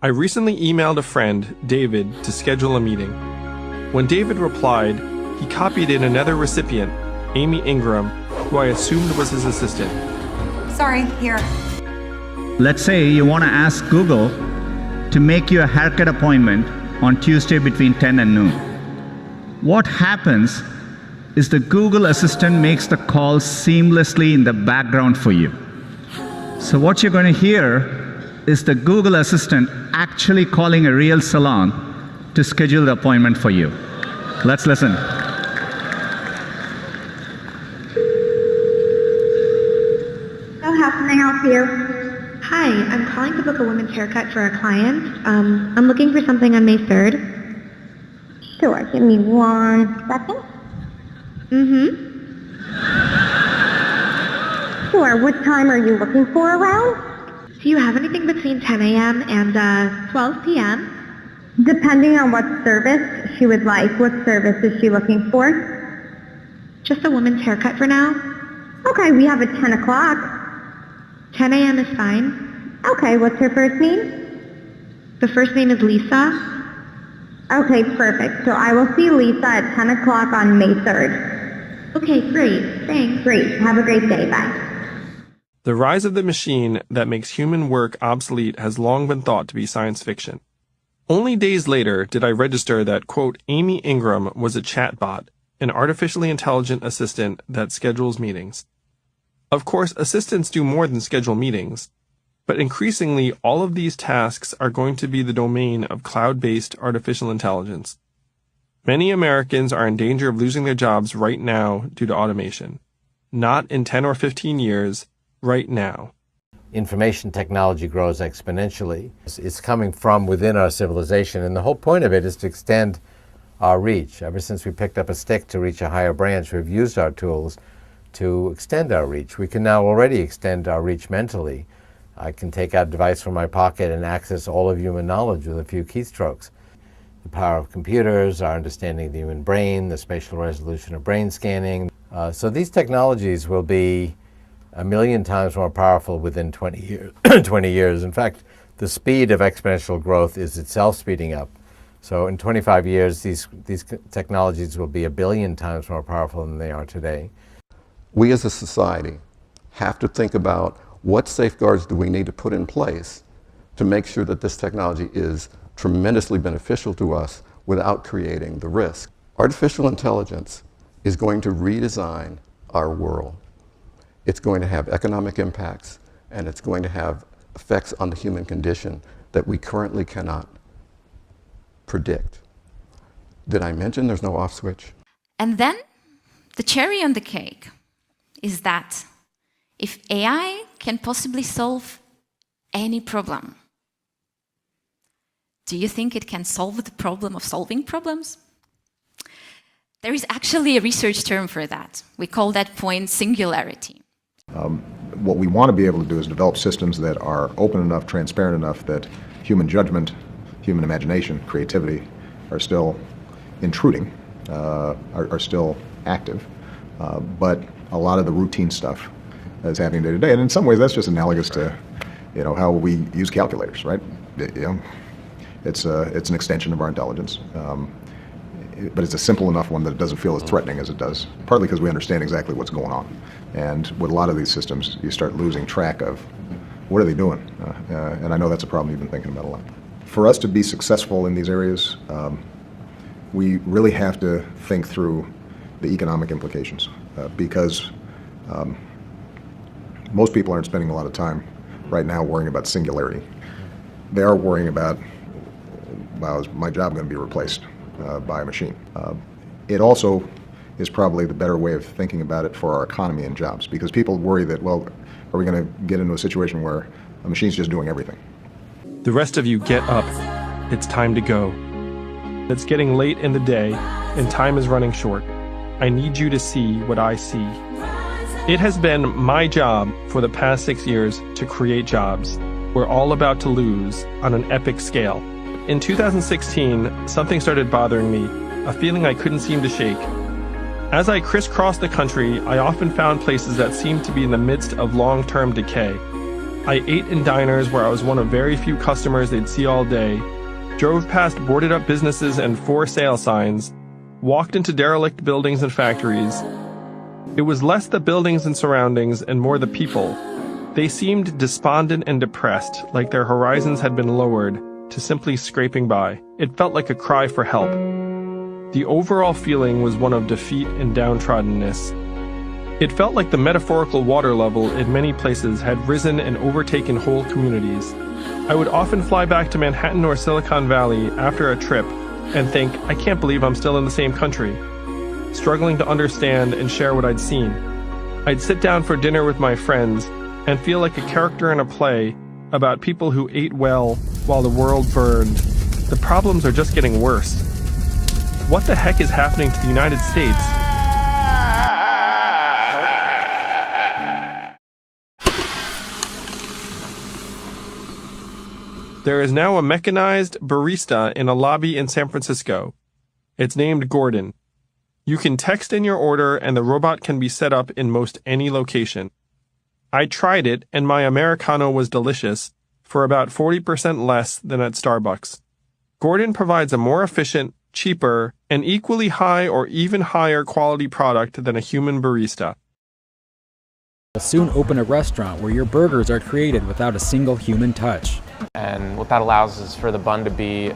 I recently emailed a friend, David, to schedule a meeting. When David replied, he copied in another recipient, Amy Ingram, who I assumed was his assistant. Sorry, here. Let's say you want to ask Google to make you a haircut appointment on Tuesday between 10 and noon. What happens is the Google Assistant makes the call seamlessly in the background for you. So what you're going to hear is the Google Assistant actually calling a real salon to schedule the appointment for you. Let's listen. So how can I help you? Hi, I'm calling to book a women's haircut for a client. I'm looking for something on May 3rd. Sure, give me 1 second. Sure, what time are you looking for around? Do you have anything between 10 a.m. and 12 p.m.? Depending on what service she would like. What service is she looking for? Just a woman's haircut for now. Okay, we have a 10 o'clock. 10 a.m. is fine. Okay, what's her first name? The first name is Lisa. Okay, perfect. So I will see Lisa at 10 o'clock on May 3rd. Okay, great. Thanks. Great. Have a great day. Bye. The rise of the machine that makes human work obsolete has long been thought to be science fiction. Only days later did I register that, quote, Amy Ingram was a chatbot, an artificially intelligent assistant that schedules meetings. Of course, assistants do more than schedule meetings, but increasingly all of these tasks are going to be the domain of cloud-based artificial intelligence. Many Americans are in danger of losing their jobs right now due to automation. Not in 10 or 15 years, right now. Information technology grows exponentially. It's coming from within our civilization, and the whole point of it is to extend our reach. Ever since we picked up a stick to reach a higher branch, we've used our tools to extend our reach. We can now already extend our reach mentally. I can take out a device from my pocket and access all of human knowledge with a few keystrokes. The power of computers, our understanding of the human brain, the spatial resolution of brain scanning. So these technologies will be 1,000,000 times more powerful within 20 years. 20 years. In fact, the speed of exponential growth is itself speeding up. So in 25 years, these technologies will be 1,000,000,000 times more powerful than they are today. We as a society have to think about what safeguards do we need to put in place to make sure that this technology is tremendously beneficial to us without creating the risk. Artificial intelligence is going to redesign our world. It's going to have economic impacts, and it's going to have effects on the human condition that we currently cannot predict. Did I mention there's no off switch? And then the cherry on the cake is that if AI can possibly solve any problem, do you think it can solve the problem of solving problems? There is actually a research term for that. We call that point singularity. What we want to be able to do is develop systems that are open enough, transparent enough that human judgment, human imagination, creativity are still intruding, are still active, but a lot of the routine stuff is happening day to day. And in some ways that's just analogous to, how we use calculators, right? It's an extension of our intelligence. But it's a simple enough one that it doesn't feel as threatening as it does, partly because we understand exactly what's going on. And with a lot of these systems, you start losing track of what are they doing? And I know that's a problem you've been thinking about a lot. For us to be successful in these areas, we really have to think through the economic implications because most people aren't spending a lot of time right now worrying about singularity. They are worrying about, is my job going to be replaced by a machine? It also is probably the better way of thinking about it for our economy and jobs, because people worry that, are we going to get into a situation where a machine's just doing everything? The rest of you get up. It's time to go. It's getting late in the day, and time is running short. I need you to see what I see. It has been my job for the past 6 years to create jobs. We're all about to lose on an epic scale. In 2016, something started bothering me, a feeling I couldn't seem to shake. As I crisscrossed the country, I often found places that seemed to be in the midst of long-term decay. I ate in diners where I was one of very few customers they'd see all day, drove past boarded-up businesses and for sale signs, walked into derelict buildings and factories. It was less the buildings and surroundings and more the people. They seemed despondent and depressed, like their horizons had been lowered to simply scraping by. It felt like a cry for help. The overall feeling was one of defeat and downtroddenness. It felt like the metaphorical water level in many places had risen and overtaken whole communities. I would often fly back to Manhattan or Silicon Valley after a trip and think, I can't believe I'm still in the same country, struggling to understand and share what I'd seen. I'd sit down for dinner with my friends and feel like a character in a play about people who ate well while the world burned. The problems are just getting worse. What the heck is happening to the United States? There is now a mechanized barista in a lobby in San Francisco. It's named Gordon. You can text in your order and the robot can be set up in most any location. I tried it and my Americano was delicious for about 40% less than at Starbucks. Gordon provides a more efficient, cheaper, and equally high or even higher quality product than a human barista. We'll soon open a restaurant where your burgers are created without a single human touch. And what that allows is for the bun to be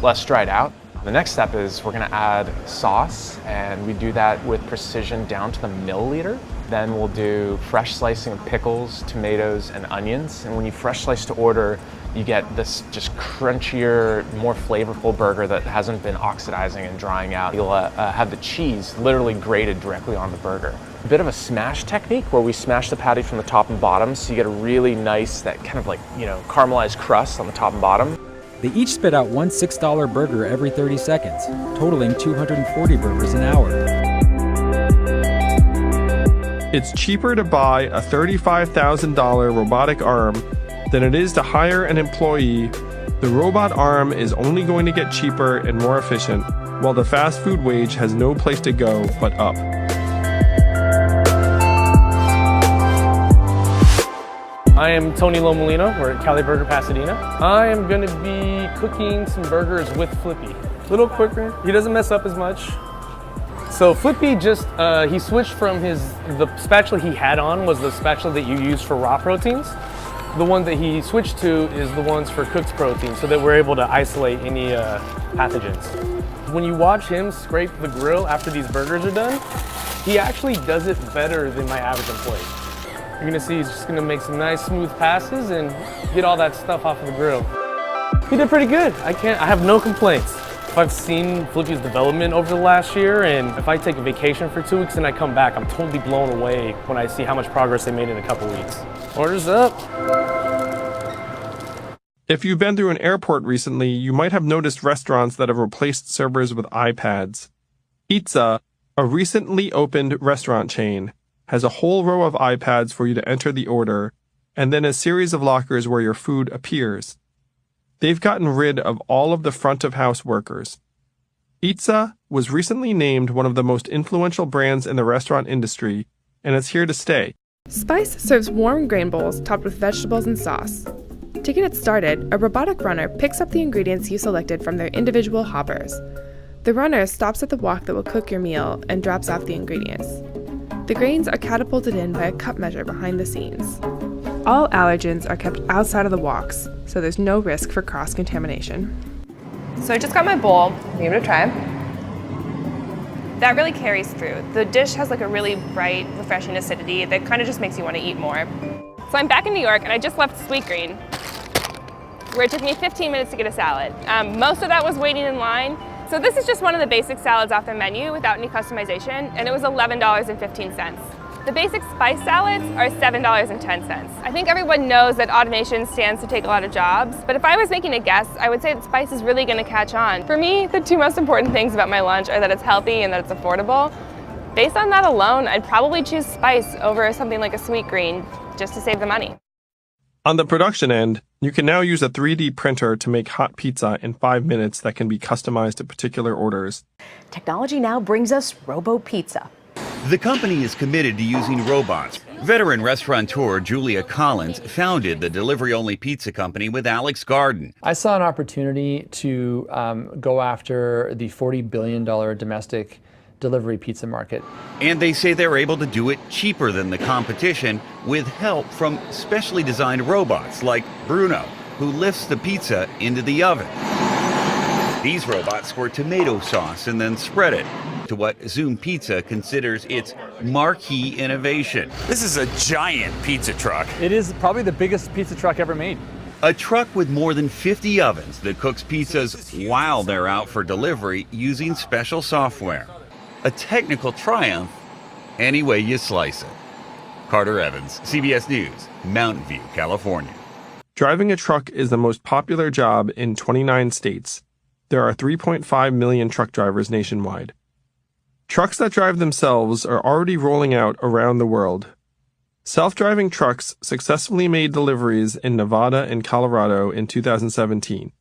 less dried out. The next step is we're going to add sauce, and we do that with precision down to the milliliter. Then we'll do fresh slicing of pickles, tomatoes, and onions. And when you fresh slice to order, you get this just crunchier, more flavorful burger that hasn't been oxidizing and drying out. You'll have the cheese literally grated directly on the burger. A bit of a smash technique where we smash the patty from the top and bottom, so you get a really nice, that kind of caramelized crust on the top and bottom. They each spit out one $6 burger every 30 seconds, totaling 240 burgers an hour. It's cheaper to buy a $35,000 robotic arm than it is to hire an employee. The robot arm is only going to get cheaper and more efficient, while the fast food wage has no place to go but up. I am Tony Lomolino. We're at Cali Burger Pasadena. I am going to be cooking some burgers with Flippy. A little quicker. He doesn't mess up as much. So Flippy just, he switched from the spatula he had on was the spatula that you use for raw proteins. The one that he switched to is the ones for cooked protein, so that we're able to isolate any pathogens. When you watch him scrape the grill after these burgers are done, he actually does it better than my average employee. You're gonna see he's just gonna make some nice smooth passes and get all that stuff off of the grill. He did pretty good. I have no complaints. If I've seen Flippy's development over the last year, and if I take a vacation for 2 weeks and I come back, I'm totally blown away when I see how much progress they made in a couple weeks. Orders up. If you've been through an airport recently, you might have noticed restaurants that have replaced servers with iPads. Pizza, a recently opened restaurant chain, has a whole row of iPads for you to enter the order, and then a series of lockers where your food appears. They've gotten rid of all of the front-of-house workers. Pizza was recently named one of the most influential brands in the restaurant industry, and it's here to stay. Spice serves warm grain bowls topped with vegetables and sauce. To get it started, a robotic runner picks up the ingredients you selected from their individual hoppers. The runner stops at the wok that will cook your meal and drops off the ingredients. The grains are catapulted in by a cup measure behind the scenes. All allergens are kept outside of the woks, so there's no risk for cross-contamination. So I just got my bowl, give it a try. That really carries through. The dish has like a really bright, refreshing acidity that kind of just makes you want to eat more. So I'm back in New York and I just left Sweetgreen, where it took me 15 minutes to get a salad. Most of that was waiting in line. So this is just one of the basic salads off their menu without any customization, and it was $11.15. The basic spice salads are $7.10. I think everyone knows that automation stands to take a lot of jobs, but if I was making a guess, I would say that spice is really going to catch on. For me, the two most important things about my lunch are that it's healthy and that it's affordable. Based on that alone, I'd probably choose spice over something like a Sweetgreen just to save the money. On the production end, you can now use a 3D printer to make hot pizza in 5 minutes that can be customized to particular orders. Technology now brings us Robo Pizza. The company is committed to using robots. Veteran restaurateur Julia Collins founded the delivery-only pizza company with Alex Garden. I saw an opportunity to go after the $40 billion domestic delivery pizza market. And they say they're able to do it cheaper than the competition with help from specially designed robots like Bruno, who lifts the pizza into the oven. These robots squirt tomato sauce and then spread it to what Zoom Pizza considers its marquee innovation. This is a giant pizza truck. It is probably the biggest pizza truck ever made. A truck with more than 50 ovens that cooks pizzas while they're out for delivery using special software. A technical triumph any way you slice it. Carter Evans, CBS News, Mountain View, California. Driving a truck is the most popular job in 29 states. There are 3.5 million truck drivers nationwide. Trucks that drive themselves are already rolling out around the world. Self-driving trucks successfully made deliveries in Nevada and Colorado in 2017.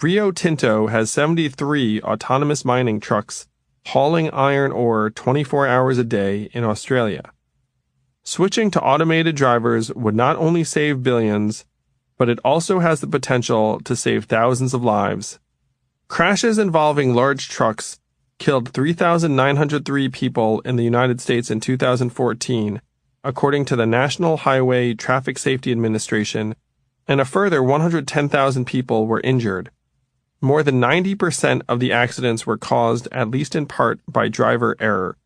Rio Tinto has 73 autonomous mining trucks hauling iron ore 24 hours a day in Australia. Switching to automated drivers would not only save billions, but it also has the potential to save thousands of lives. Crashes involving large trucks killed 3,903 people in the United States in 2014, according to the National Highway Traffic Safety Administration, and a further 110,000 people were injured. More than 90% of the accidents were caused, at least in part, by driver error.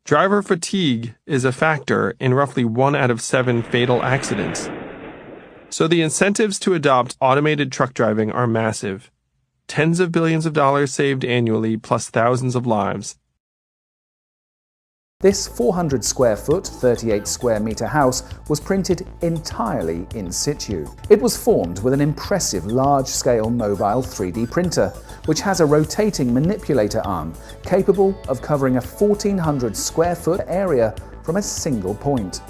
Driver fatigue is a factor in roughly 1 out of 7 fatal accidents. So the incentives to adopt automated truck driving are massive. Tens of billions of dollars saved annually, plus thousands of lives. This 400 square foot, 38 square meter house was printed entirely in situ. It was formed with an impressive large-scale mobile 3D printer, which has a rotating manipulator arm capable of covering a 1,400 square foot area from a single point.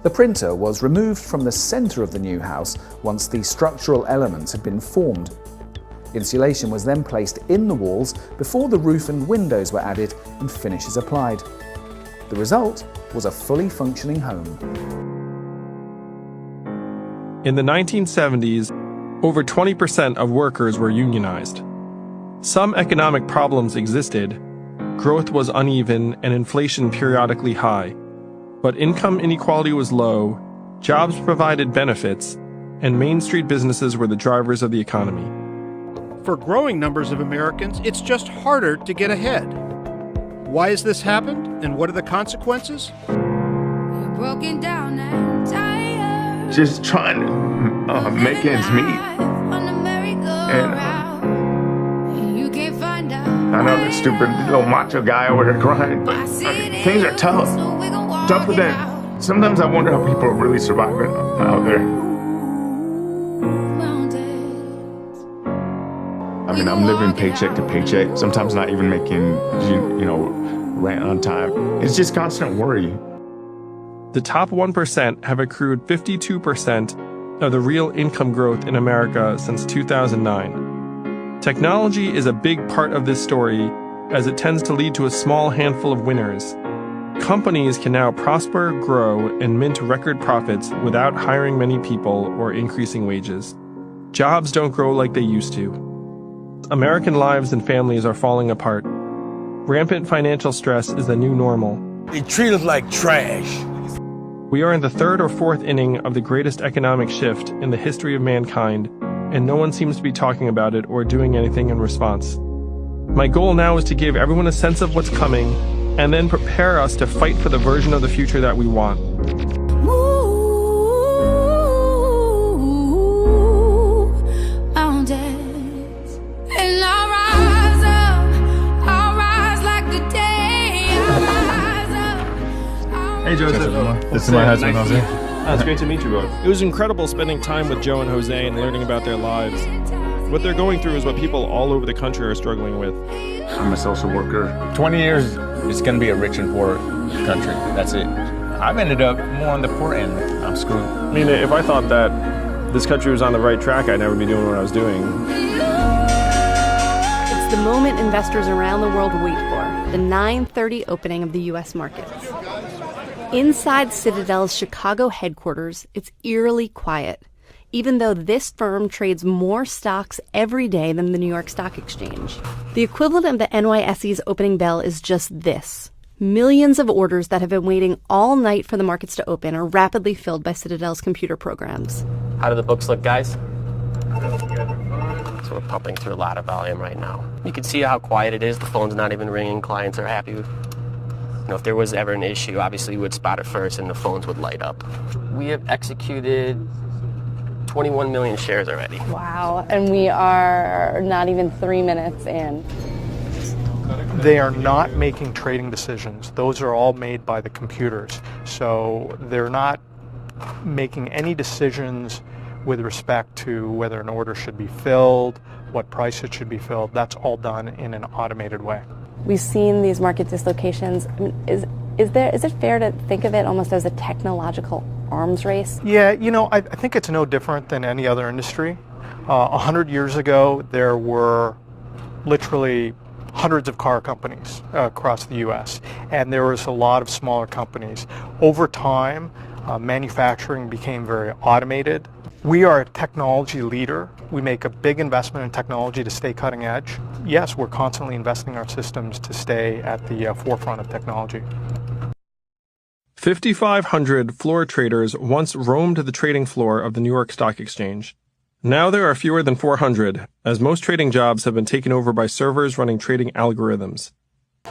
The printer was removed from the center of the new house once the structural elements had been formed. Insulation was then placed in the walls before the roof and windows were added and finishes applied. The result was a fully functioning home. In the 1970s, over 20% of workers were unionized. Some economic problems existed. Growth was uneven and inflation periodically high. But income inequality was low, jobs provided benefits, and Main Street businesses were the drivers of the economy. For growing numbers of Americans, it's just harder to get ahead. Why has this happened, and what are the consequences? You're broken down and tired. Just trying to make ends meet. And you can't find out. I know the stupid little macho guy over there crying, but things are tough. Tougher than sometimes I wonder how people are really surviving out there. I mean, I'm living paycheck to paycheck, sometimes not even making, rent on time. It's just constant worry. The top 1% have accrued 52% of the real income growth in America since 2009. Technology is a big part of this story, as it tends to lead to a small handful of winners. Companies can now prosper, grow, and mint record profits without hiring many people or increasing wages. Jobs don't grow like they used to. American lives and families are falling apart. Rampant financial stress is the new normal. They treat us like trash. We are in the 3rd or 4th inning of the greatest economic shift in the history of mankind, and no one seems to be talking about it or doing anything in response. My goal now is to give everyone a sense of what's coming, and then prepare us to fight for the version of the future that we want. Hey Joseph, this is my husband Jose. It's great to meet you both. It was incredible spending time with Joe and Jose and learning about their lives. What they're going through is what people all over the country are struggling with. I'm a social worker. 20 years, it's going to be a rich and poor country. That's it. I've ended up more on the poor end. I'm screwed. I mean, if I thought that this country was on the right track, I'd never be doing what I was doing. It's the moment investors around the world wait for, the 9:30 opening of the U.S. markets. Inside Citadel's Chicago headquarters, it's eerily quiet, even though this firm trades more stocks every day than the New York Stock Exchange. The equivalent of the NYSE's opening bell is just this. Millions of orders that have been waiting all night for the markets to open are rapidly filled by Citadel's computer programs. How do the books look, guys? So we're pumping through a lot of volume right now. You can see how quiet it is. The phone's not even ringing. Clients are happy. If there was ever an issue, obviously we would spot it first and the phones would light up. We have executed 21 million shares already. Wow, and we are not even 3 minutes in. They are not making trading decisions. Those are all made by the computers. So they're not making any decisions with respect to whether an order should be filled, what price it should be filled. That's all done in an automated way. We've seen these market dislocations. I mean, is it fair to think of it almost as a technological arms race? Yeah, I think it's no different than any other industry. 100 years ago, there were literally hundreds of car companies across the U.S., and there was a lot of smaller companies. Over time, manufacturing became very automated. We are a technology leader. We make a big investment in technology to stay cutting edge. Yes, we're constantly investing in our systems to stay at the forefront of technology. 5,500 floor traders once roamed the trading floor of the New York Stock Exchange. Now there are fewer than 400, as most trading jobs have been taken over by servers running trading algorithms.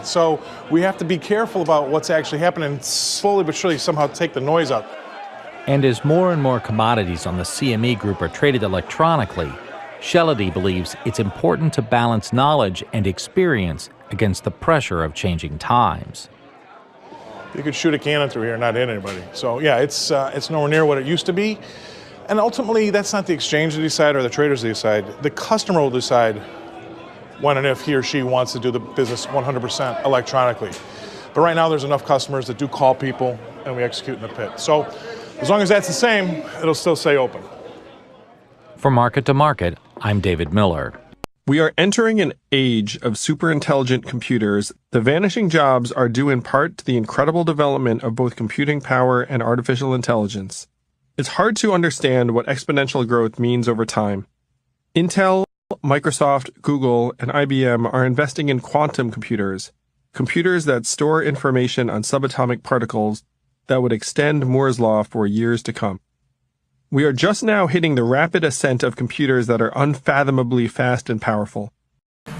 So we have to be careful about what's actually happening and slowly but surely somehow take the noise out. And as more and more commodities on the CME group are traded electronically, Shellady believes it's important to balance knowledge and experience against the pressure of changing times. You could shoot a cannon through here and not hit anybody. So yeah, it's nowhere near what it used to be. And ultimately, that's not the exchange to decide or the traders to decide. The customer will decide when and if he or she wants to do the business 100% electronically. But right now, there's enough customers that do call people and we execute in the pit. So as long as that's the same, it'll still stay open. For Market to Market, I'm David Miller. We are entering an age of superintelligent computers. The vanishing jobs are due in part to the incredible development of both computing power and artificial intelligence. It's hard to understand what exponential growth means over time. Intel, Microsoft, Google, and IBM are investing in quantum computers, computers that store information on subatomic particles that would extend Moore's law for years to come. We are just now hitting the rapid ascent of computers that are unfathomably fast and powerful.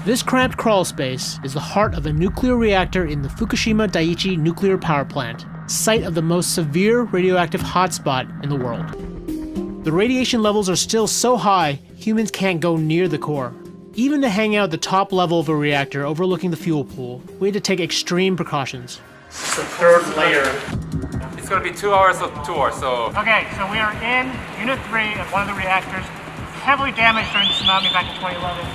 This cramped crawl space is the heart of a nuclear reactor in the Fukushima Daiichi nuclear power plant, site of the most severe radioactive hotspot in the world. The radiation levels are still so high, humans can't go near the core. Even to hang out at the top level of a reactor overlooking the fuel pool, we had to take extreme precautions. It's the third layer. It's going to be 2 hours of tour, so... Okay, so we are in Unit 3 of one of the reactors. It's heavily damaged during the tsunami back in 2011.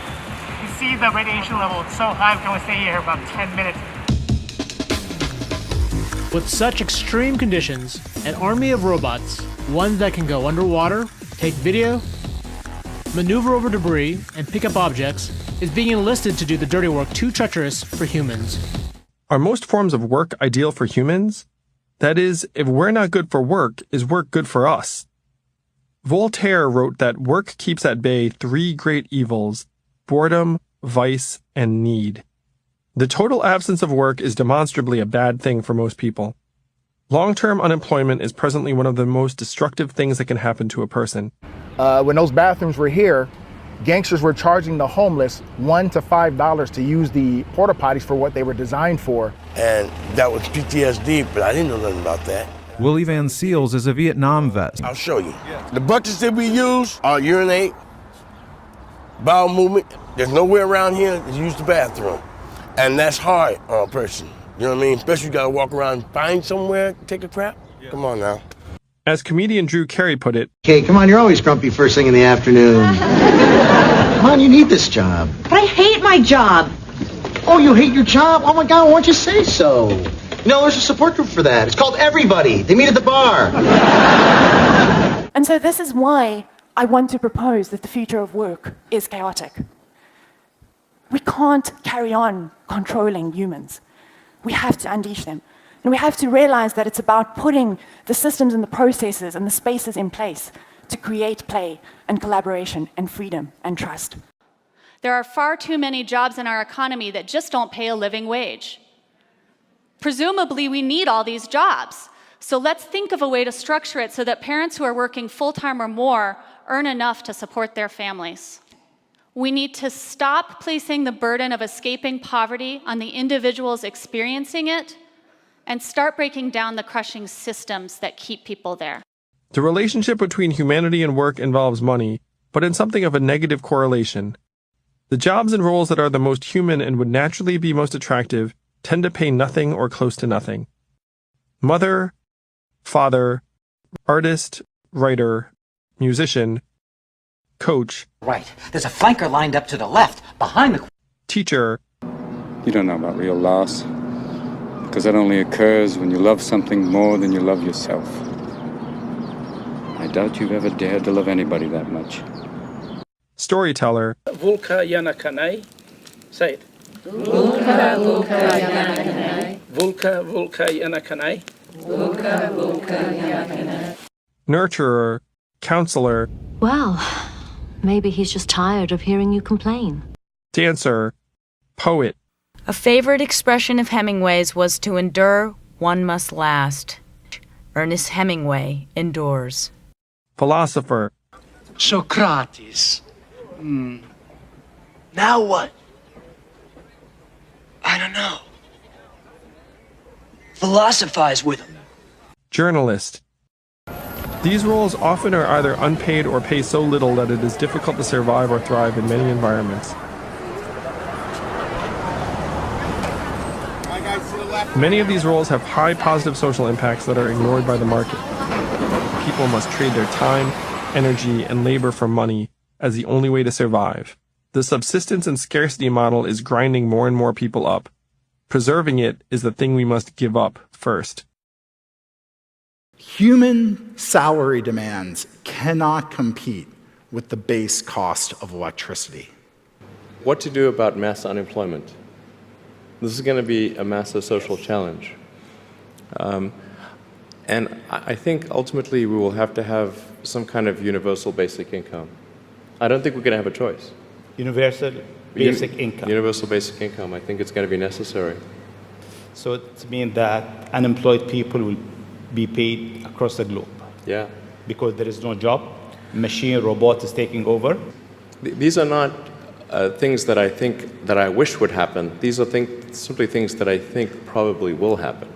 You see the radiation level, it's so high we can only stay here about 10 minutes. With such extreme conditions, an army of robots, ones that can go underwater, take video, maneuver over debris, and pick up objects, is being enlisted to do the dirty work too treacherous for humans. Are most forms of work ideal for humans? That is, if we're not good for work, is work good for us? Voltaire wrote that work keeps at bay 3 great evils: boredom, vice, and need. The total absence of work is demonstrably a bad thing for most people. Long-term unemployment is presently one of the most destructive things that can happen to a person. When those bathrooms were here, gangsters were charging the homeless $1 to $5 to use the porta potties for what they were designed for. And that was PTSD, but I didn't know nothing about that. Willie Van Seals is a Vietnam vet. I'll show you. The buckets that we use are urinate, bowel movement. There's nowhere around here to use the bathroom. And that's hard on a person. You know what I mean? Especially you gotta walk around and find somewhere to take a crap. Yeah. Come on now. As comedian Drew Carey put it, "Okay, come on, you're always grumpy first thing in the afternoon. Come on, you need this job." But I hate my job. Oh, you hate your job? Oh my God, why don't you say so? You know, there's a support group for that. It's called Everybody. They meet at the bar. And so this is why I want to propose that the future of work is chaotic. We can't carry on controlling humans. We have to unleash them. And we have to realize that it's about putting the systems and the processes and the spaces in place to create play and collaboration and freedom and trust. There are far too many jobs in our economy that just don't pay a living wage. Presumably, we need all these jobs. So let's think of a way to structure it so that parents who are working full-time or more earn enough to support their families. We need to stop placing the burden of escaping poverty on the individuals experiencing it and start breaking down the crushing systems that keep people there. The relationship between humanity and work involves money, but in something of a negative correlation. The jobs and roles that are the most human and would naturally be most attractive tend to pay nothing or close to nothing. Mother, father, artist, writer, musician, coach. Right. There's a flanker lined up to the left, behind the teacher. You don't know about real loss, because that only occurs when you love something more than you love yourself. I doubt you've ever dared to love anybody that much. Storyteller. Vulka Yanakanai. Say it. Vulka Yanakanai. Vulka Yanakanai. Vulka Yanakanai. Nurturer. Counselor. Well, maybe he's just tired of hearing you complain. Dancer. Poet. A favorite expression of Hemingway's was to endure, one must last. Ernest Hemingway endures. Philosopher. Socrates. Now what? I don't know. Philosophize with him. Journalist. These roles often are either unpaid or pay so little that it is difficult to survive or thrive in many environments. Many of these roles have high positive social impacts that are ignored by the market. People must trade their time, energy, and labor for money as the only way to survive. The subsistence and scarcity model is grinding more and more people up. Preserving it is the thing we must give up first. Human salary demands cannot compete with the base cost of electricity. What to do about mass unemployment? This is going to be a massive social challenge. And I think ultimately we will have to have some kind of universal basic income. I don't think we're going to have a choice. Universal basic income. Universal basic income. I think it's going to be necessary. So it means that unemployed people will be paid across the globe. Yeah. Because there is no job. Machine, robot is taking over. These are not things that I think that I wish would happen. These are simply things that I think probably will happen.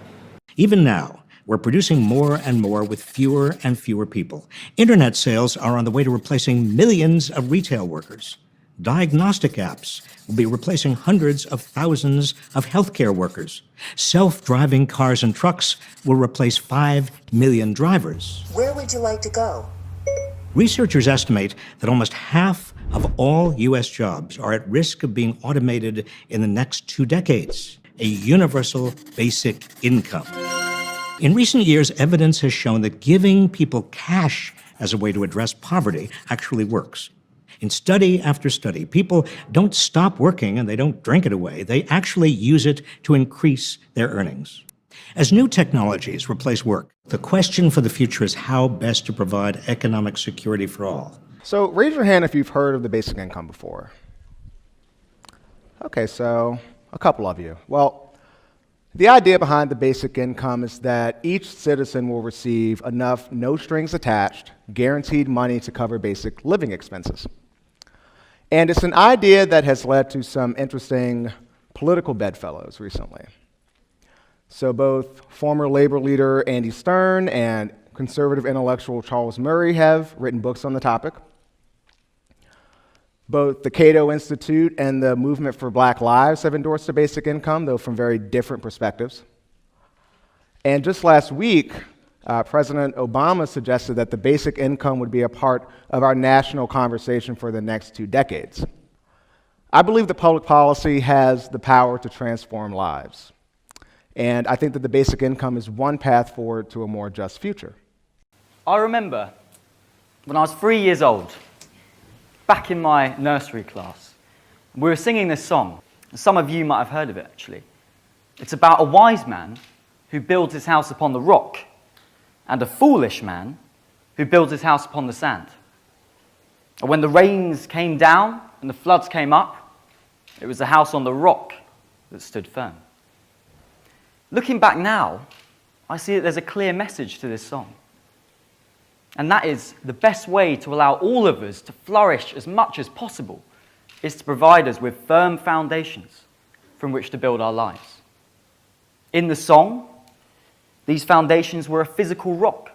Even now, we're producing more and more with fewer and fewer people. Internet sales are on the way to replacing millions of retail workers. Diagnostic apps will be replacing hundreds of thousands of healthcare workers. Self-driving cars and trucks will replace 5 million drivers. Where would you like to go? Researchers estimate that almost half of all U.S. jobs are at risk of being automated in the next 2 decades. A universal basic income. In recent years, evidence has shown that giving people cash as a way to address poverty actually works. In study after study, people don't stop working and they don't drink it away. They actually use it to increase their earnings. As new technologies replace work, the question for the future is how best to provide economic security for all. So raise your hand if you've heard of the basic income before. Okay, so a couple of you. Well, the idea behind the basic income is that each citizen will receive enough no strings attached, guaranteed money to cover basic living expenses. And it's an idea that has led to some interesting political bedfellows recently. So both former labor leader Andy Stern and conservative intellectual Charles Murray have written books on the topic. Both the Cato Institute and the Movement for Black Lives have endorsed the basic income, though from very different perspectives. And just last week, President Obama suggested that the basic income would be a part of our national conversation for the next 2 decades. I believe that public policy has the power to transform lives. And I think that the basic income is one path forward to a more just future. I remember when I was 3 years old, back in my nursery class, We were singing this song. Some of you might have heard of it, actually. It's about a wise man who builds his house upon the rock and a foolish man who builds his house upon the sand. And when the rains came down and the floods came up, it was the house on the rock that stood firm. Looking back now, I see that there's a clear message to this song. And that is the best way to allow all of us to flourish as much as possible is to provide us with firm foundations from which to build our lives. In the song, these foundations were a physical rock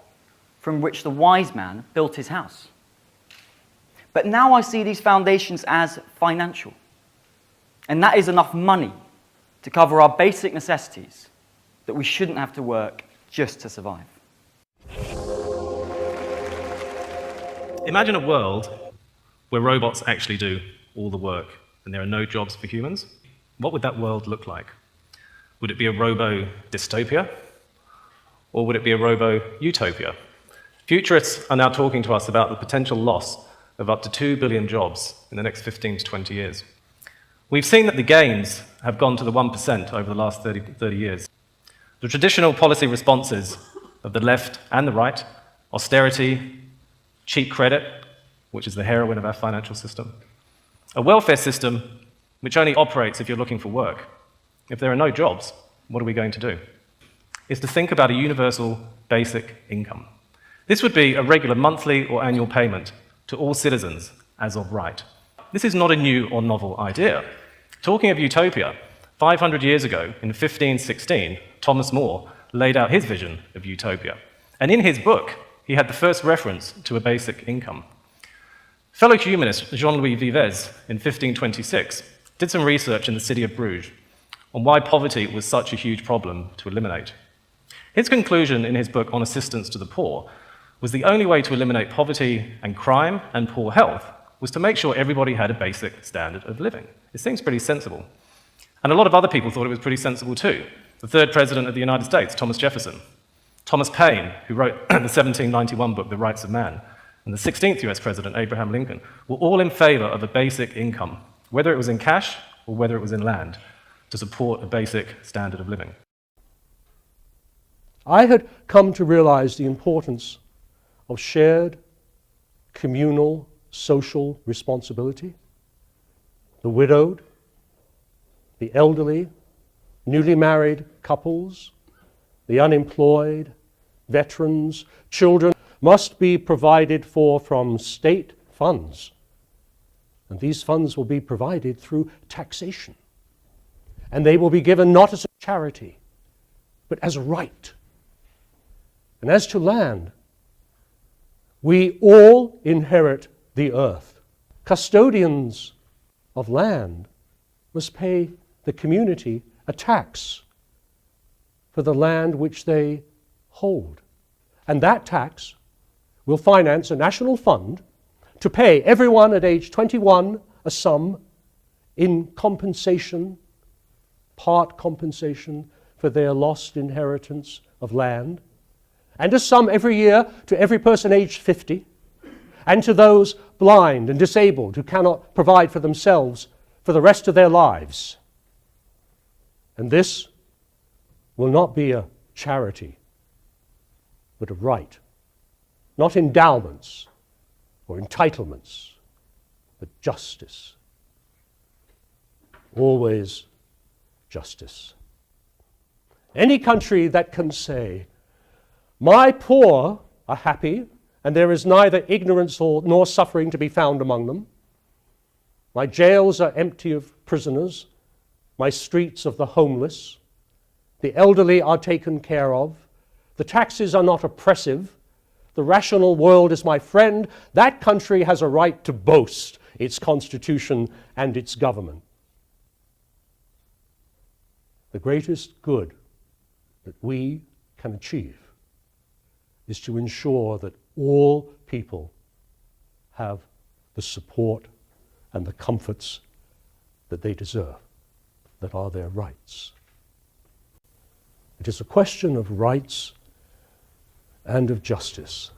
from which the wise man built his house. But now I see these foundations as financial. And that is enough money to cover our basic necessities that we shouldn't have to work just to survive. Imagine a world where robots actually do all the work and there are no jobs for humans. What would that world look like? Would it be a robo-dystopia? Or would it be a robo-utopia? Futurists are now talking to us about the potential loss of up to 2 billion jobs in the next 15 to 20 years. We've seen that the gains have gone to the 1% over the last 30 years. The traditional policy responses of the left and the right, austerity, cheap credit, which is the heroin of our financial system, a welfare system which only operates if you're looking for work. If there are no jobs, what are we going to do? Is to think about a universal basic income. This would be a regular monthly or annual payment to all citizens as of right. This is not a new or novel idea. Talking of utopia, 500 years ago, in 1516, Thomas More laid out his vision of utopia. And in his book, he had the first reference to a basic income. Fellow humanist Jean-Louis Vives, in 1526, did some research in the city of Bruges on why poverty was such a huge problem to eliminate. His conclusion in his book on assistance to the poor was the only way to eliminate poverty and crime and poor health was to make sure everybody had a basic standard of living. It seems pretty sensible. And a lot of other people thought it was pretty sensible too. The third president of the United States, Thomas Jefferson, Thomas Paine, who wrote the 1791 book, The Rights of Man, and the 16th US president, Abraham Lincoln, were all in favor of a basic income, whether it was in cash or whether it was in land, to support a basic standard of living. I had come to realize the importance of shared, communal, social responsibility. The widowed, the elderly, newly married couples, the unemployed, veterans, children must be provided for from state funds. And these funds will be provided through taxation. And they will be given not as a charity, but as a right. And as to land, we all inherit the earth. Custodians of land must pay the community a tax for the land which they hold. And that tax will finance a national fund to pay everyone at age 21 a sum in compensation, part compensation for their lost inheritance of land, and a sum every year to every person aged 50, and to those blind and disabled who cannot provide for themselves for the rest of their lives. And this will not be a charity, but a right. Not endowments or entitlements, but justice. Always justice. Any country that can say, my poor are happy, and there is neither ignorance nor suffering to be found among them. My jails are empty of prisoners, my streets of the homeless. The elderly are taken care of. The taxes are not oppressive. The rational world is my friend. That country has a right to boast its constitution and its government. The greatest good that we can achieve is to ensure that all people have the support and the comforts that they deserve, that are their rights. It is a question of rights and of justice.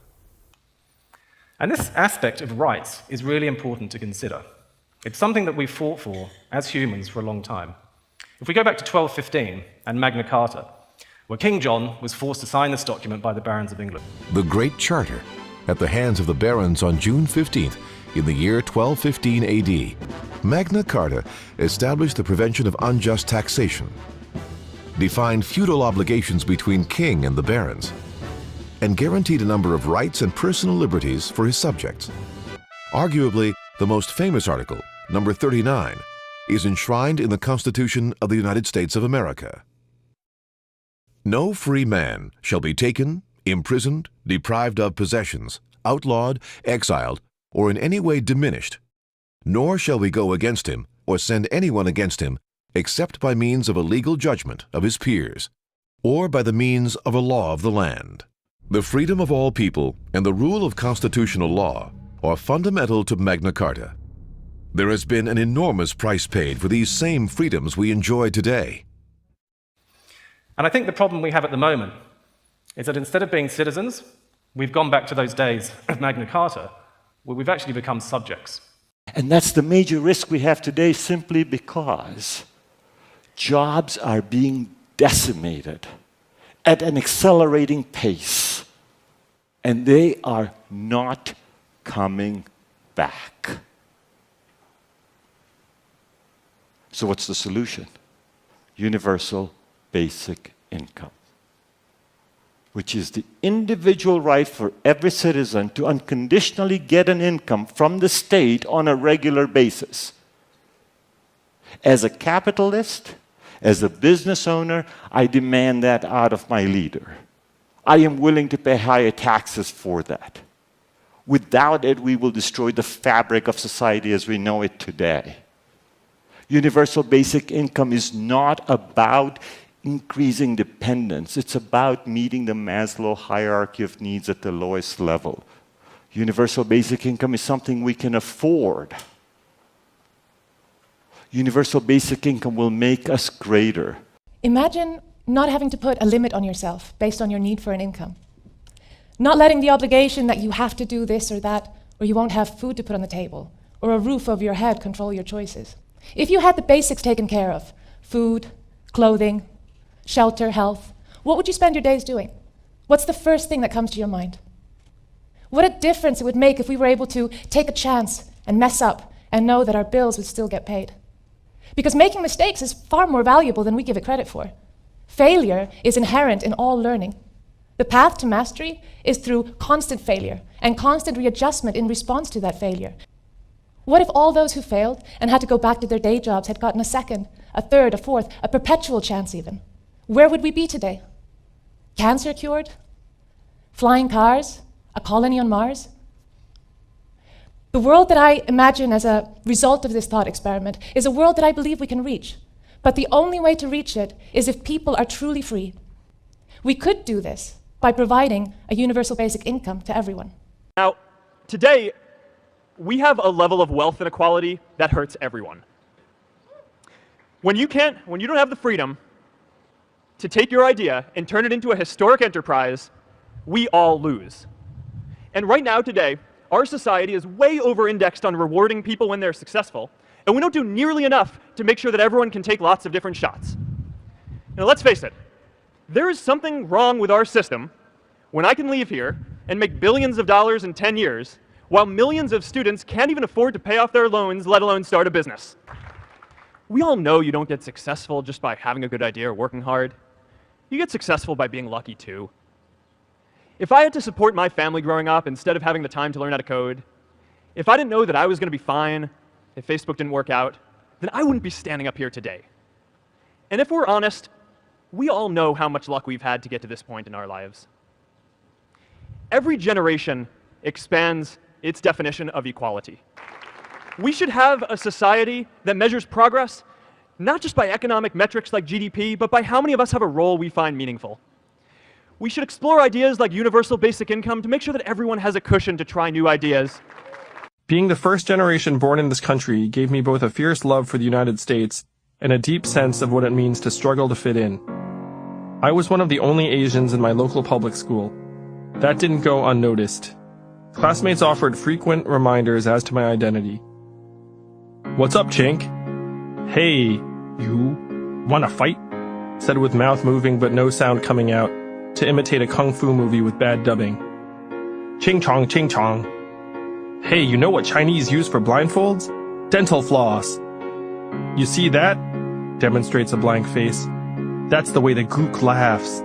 And this aspect of rights is really important to consider. It's something that we've fought for as humans for a long time. If we go back to 1215 and Magna Carta, where King John was forced to sign this document by the barons of England. The Great Charter, at the hands of the barons on June 15th in the year 1215 AD, Magna Carta established the prevention of unjust taxation, defined feudal obligations between king and the barons, and guaranteed a number of rights and personal liberties for his subjects. Arguably, the most famous article, number 39, is enshrined in the Constitution of the United States of America. No free man shall be taken, imprisoned, deprived of possessions, outlawed, exiled, or in any way diminished, nor shall we go against him or send anyone against him except by means of a legal judgment of his peers, or by the means of a law of the land. The freedom of all people and the rule of constitutional law are fundamental to Magna Carta. There has been an enormous price paid for these same freedoms we enjoy today. And I think the problem we have at the moment is that instead of being citizens, we've gone back to those days of Magna Carta, where we've actually become subjects. And that's the major risk we have today, simply because jobs are being decimated at an accelerating pace, and they are not coming back. So what's the solution? Universal basic income, which is the individual right for every citizen to unconditionally get an income from the state on a regular basis. As a capitalist, as a business owner, I demand that out of my leader. I am willing to pay higher taxes for that. Without it, we will destroy the fabric of society as we know it today. Universal basic income is not about increasing dependence. It's about meeting the Maslow hierarchy of needs at the lowest level. Universal basic income is something we can afford. Universal basic income will make us greater. Imagine not having to put a limit on yourself based on your need for an income. Not letting the obligation that you have to do this or that, or you won't have food to put on the table, or a roof over your head control your choices. If you had the basics taken care of, food, clothing, shelter, health, what would you spend your days doing? What's the first thing that comes to your mind? What a difference it would make if we were able to take a chance and mess up and know that our bills would still get paid. Because making mistakes is far more valuable than we give it credit for. Failure is inherent in all learning. The path to mastery is through constant failure and constant readjustment in response to that failure. What if all those who failed and had to go back to their day jobs had gotten a second, a third, a fourth, a perpetual chance even? Where would we be today? Cancer cured? Flying cars? A colony on Mars? The world that I imagine as a result of this thought experiment is a world that I believe we can reach. But the only way to reach it is if people are truly free. We could do this by providing a universal basic income to everyone. Now, today, we have a level of wealth inequality that hurts everyone. When you don't have the freedom to take your idea and turn it into a historic enterprise, we all lose. And right now, today, our society is way over-indexed on rewarding people when they're successful, and we don't do nearly enough to make sure that everyone can take lots of different shots. Now, let's face it, there is something wrong with our system when I can leave here and make billions of dollars in 10 years, while millions of students can't even afford to pay off their loans, let alone start a business. We all know you don't get successful just by having a good idea or working hard. You get successful by being lucky too. If I had to support my family growing up instead of having the time to learn how to code, if I didn't know that I was going to be fine if Facebook didn't work out, then I wouldn't be standing up here today. And if we're honest, we all know how much luck we've had to get to this point in our lives. Every generation expands its definition of equality. We should have a society that measures progress not just by economic metrics like GDP, but by how many of us have a role we find meaningful. We should explore ideas like universal basic income to make sure that everyone has a cushion to try new ideas. Being the first generation born in this country gave me both a fierce love for the United States and a deep sense of what it means to struggle to fit in. I was one of the only Asians in my local public school. That didn't go unnoticed. Classmates offered frequent reminders as to my identity. What's up, chink? Hey, you wanna fight? Said with mouth moving but no sound coming out, to imitate a kung fu movie with bad dubbing. Ching chong, ching chong. Hey, you know what Chinese use for blindfolds? Dental floss. You see that? Demonstrates a blank face. That's the way the gook laughs.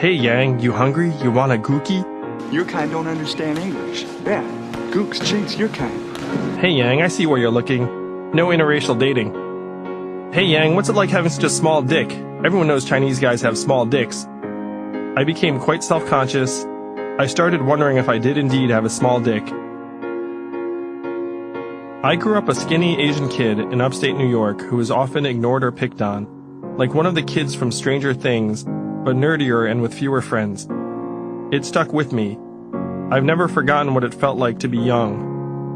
Hey Yang, you hungry? You want a gookie? Your kind don't understand English. Yeah, gooks, chinks, your kind. Hey Yang, I see where you're looking. No interracial dating. Hey Yang, what's it like having such a small dick? Everyone knows Chinese guys have small dicks. I became quite self-conscious. I started wondering if I did indeed have a small dick. I grew up a skinny Asian kid in upstate New York who was often ignored or picked on, like one of the kids from Stranger Things, but nerdier and with fewer friends. It stuck with me. I've never forgotten what it felt like to be young,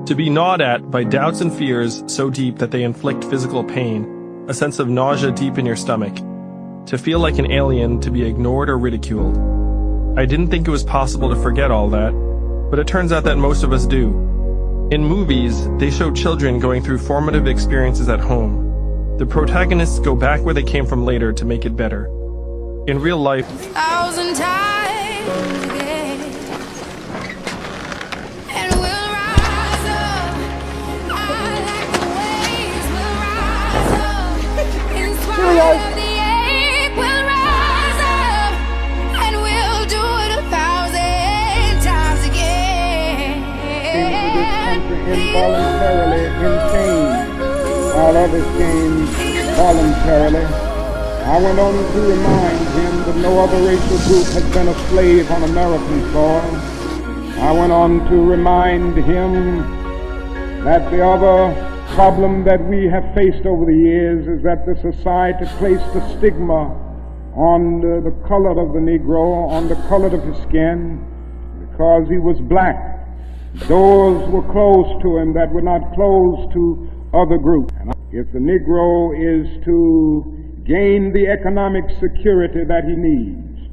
to be gnawed at by doubts and fears so deep that they inflict physical pain, a sense of nausea deep in your stomach, to feel like an alien, to be ignored or ridiculed. I didn't think it was possible to forget all that, but it turns out that most of us do. In movies, they show children going through formative experiences at home. The protagonists go back where they came from later to make it better. In real life, 1,000 times again, and we'll rise up. I like the waves, we'll rise up. In spite of the ache, we'll rise up, and we'll do it 1,000 times again. Involuntarily in pain, while others came voluntarily. I went on to remind him that no other racial group had been a slave on American soil. I went on to remind him that the other problem that we have faced over the years is that the society placed a stigma on the color of the Negro, on the color of his skin, because he was black. Doors were closed to him that were not closed to other groups. If the Negro is to gain the economic security that he needs,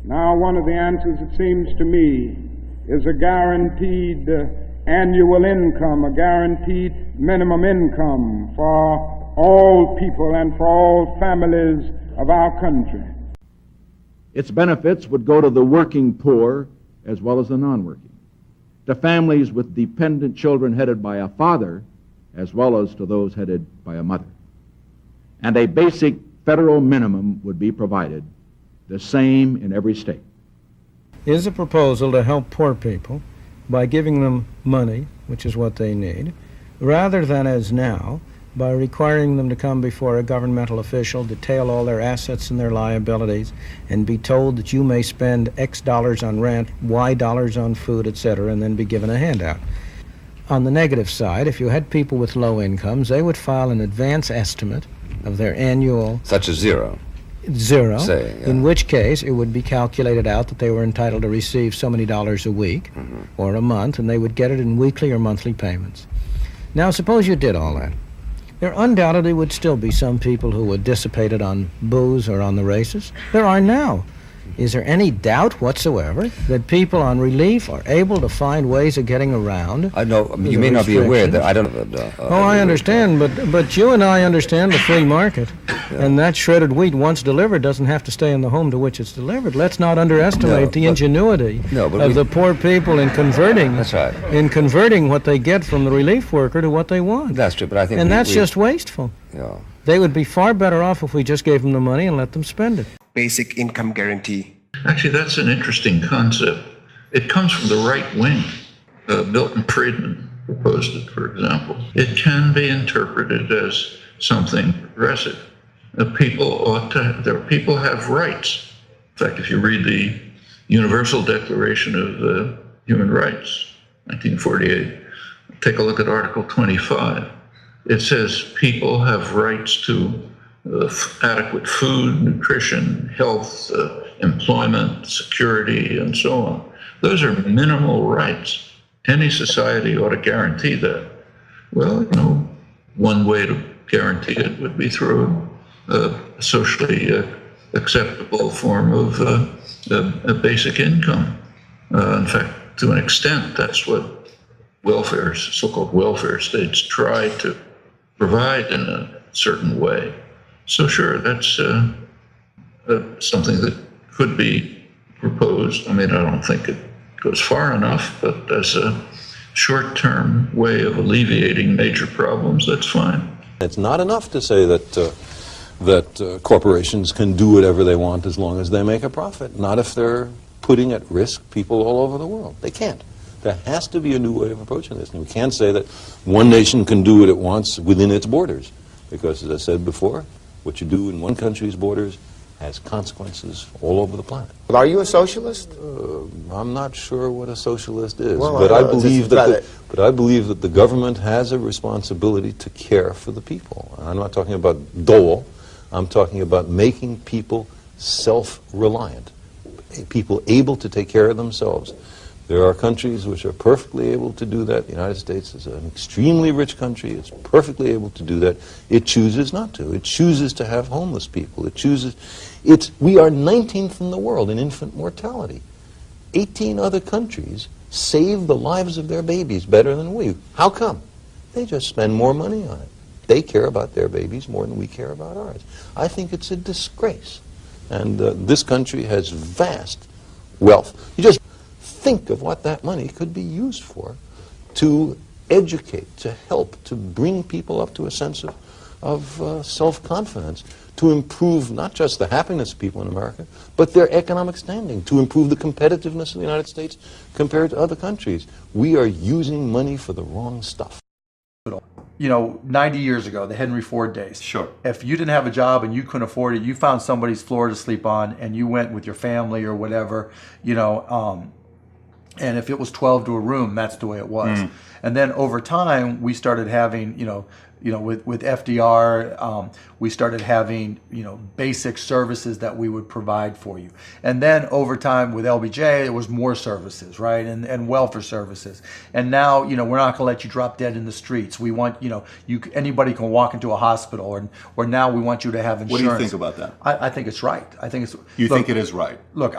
now one of the answers, it seems to me, is a guaranteed annual income, a guaranteed minimum income for all people and for all families of our country. Its benefits would go to the working poor as well as the non-working, to families with dependent children headed by a father as well as to those headed by a mother. And a basic federal minimum would be provided, the same in every state. Is a proposal to help poor people by giving them money, which is what they need, rather than as now, by requiring them to come before a governmental official, detail all their assets and their liabilities, and be told that you may spend X dollars on rent, Y dollars on food, etc., and then be given a handout. On the negative side, if you had people with low incomes, they would file an advance estimate of their annual... Such as zero, say, yeah. In which case it would be calculated out that they were entitled to receive so many dollars a week or a month, and they would get it in weekly or monthly payments. Now, suppose you did all that. There undoubtedly would still be some people who would dissipate it on booze or on the races. There are now. Is there any doubt whatsoever that people on relief are able to find ways of getting around? I know, I mean, you may not be aware that I don't... I understand, but you and I understand the free market. Yeah. And that shredded wheat, once delivered, doesn't have to stay in the home to which it's delivered. Let's not underestimate the ingenuity of the poor people in converting... That's right. In converting what they get from the relief worker to what they want. That's true, but I think... And that's just wasteful. Yeah. They would be far better off if we just gave them the money and let them spend it. Basic income guarantee. Actually, that's an interesting concept. It comes from the right wing. Milton Friedman proposed it, for example. It can be interpreted as something progressive. People have rights. In fact, if you read the Universal Declaration of Human Rights, 1948, take a look at Article 25. It says people have rights to adequate food, nutrition, health, employment, security, and so on. Those are minimal rights. Any society ought to guarantee that. Well, one way to guarantee it would be through a socially acceptable form of a basic income. In fact, to an extent, that's what so-called welfare states try to provide in a certain way. So sure, that's something that could be proposed. I mean, I don't think it goes far enough, but as a short-term way of alleviating major problems, that's fine. It's not enough to say that corporations can do whatever they want as long as they make a profit. Not if they're putting at risk people all over the world. They can't. There has to be a new way of approaching this. And we can't say that one nation can do what it wants within its borders. Because, as I said before, what you do in one country's borders has consequences all over the planet. Are you a socialist? I'm not sure what a socialist is, well, but I believe that the government has a responsibility to care for the people. And I'm not talking about dole. I'm talking about making people self-reliant, people able to take care of themselves. There are countries which are perfectly able to do that. The United States is an extremely rich country. It's perfectly able to do that. It chooses not to. It chooses to have homeless people. We are 19th in the world in infant mortality. 18 other countries save the lives of their babies better than we. How come? They just spend more money on it. They care about their babies more than we care about ours. I think it's a disgrace. And this country has vast wealth. You just think of what that money could be used for, to educate, to help, to bring people up to a sense of self-confidence, to improve not just the happiness of people in America, but their economic standing, to improve the competitiveness of the United States compared to other countries. We are using money for the wrong stuff. You know, 90 years ago, the Henry Ford days. Sure. If you didn't have a job and you couldn't afford it, you found somebody's floor to sleep on and you went with your family or whatever, you know, and if it was 12 to a room, that's the way it was. And then over time, we started having, you know, with FDR, we started having, you know, basic services that we would provide for you. And then over time with LBJ, it was more services, right? And welfare services. And now, you know, we're not gonna let you drop dead in the streets. We want, you know, anybody can walk into a hospital, or now we want you to have insurance. What do you think about that? I think it's right. I think it's. You think it is right? Look,